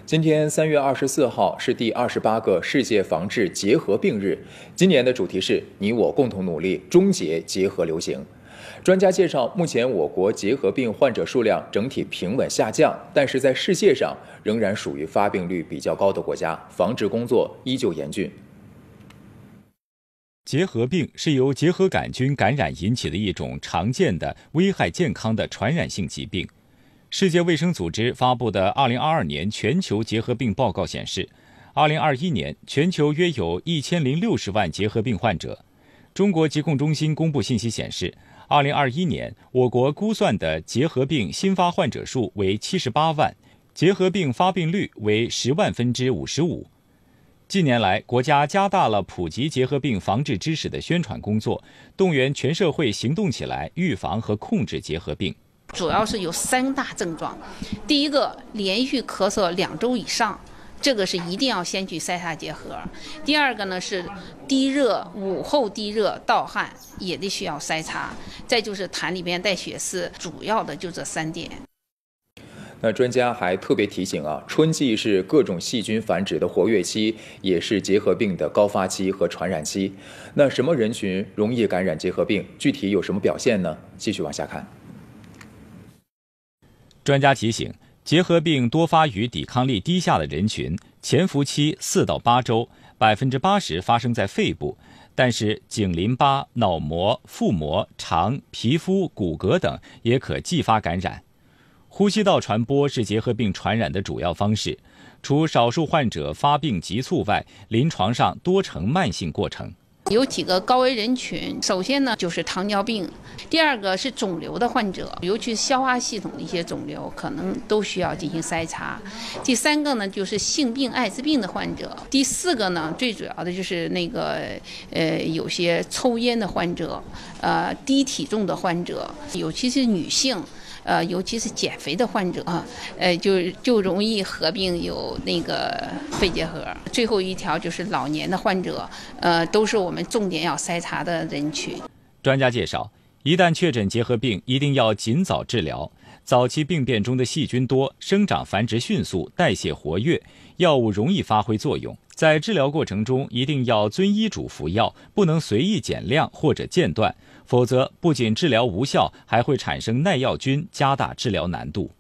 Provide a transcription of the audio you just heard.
今天3月24号是第28个世界防治结核病日，今年的主题是“你我共同努力，终结结核流行”。专家介绍，目前我国结核病患者数量整体平稳下降，但是在世界上仍然属于发病率比较高的国家，防治工作依旧严峻。结核病是由结核杆菌感染引起的一种常见的危害健康的传染性疾病。世界卫生组织发布的2022年全球结核病报告显示，2021年全球约有1060万结核病患者。中国疾控中心公布信息显示，2021年我国估算的结核病新发患者数为78万，结核病发病率为10万分之55。近年来，国家加大了普及结核病防治知识的宣传工作，动员全社会行动起来，预防和控制结核病。主要是有3大症状，第一个，连续咳嗽2周以上，这个是一定要先去筛查结核。第二个呢是低热、午后低热、盗汗，也得需要筛查。再就是痰里边带血丝，主要的就这3点。那专家还特别提醒春季是各种细菌繁殖的活跃期，也是结核病的高发期和传染期。那什么人群容易感染结核病？具体有什么表现呢？继续往下看。专家提醒，结核病多发于抵抗力低下的人群，潜伏期4到8周，80%发生在肺部，但是颈淋巴、脑膜、腹膜、肠、皮肤、骨骼等也可继发感染。呼吸道传播是结核病传染的主要方式，除少数患者发病急促外，临床上多呈慢性过程。有几个高危人群，首先呢就是糖尿病，第二个是肿瘤的患者，尤其是消化系统的一些肿瘤，可能都需要进行筛查。第3个呢就是性病、艾滋病的患者。第4个呢，最主要的就是有些抽烟的患者，低体重的患者，尤其是女性。尤其是减肥的患者就容易合并有肺结核。最后一条就是老年的患者，都是我们重点要筛查的人群。专家介绍，一旦确诊结核病，一定要尽早治疗。早期病变中的细菌多，生长繁殖迅速，代谢活跃，药物容易发挥作用。在治疗过程中，一定要遵医嘱服药，不能随意减量或者间断，否则不仅治疗无效，还会产生耐药菌，加大治疗难度。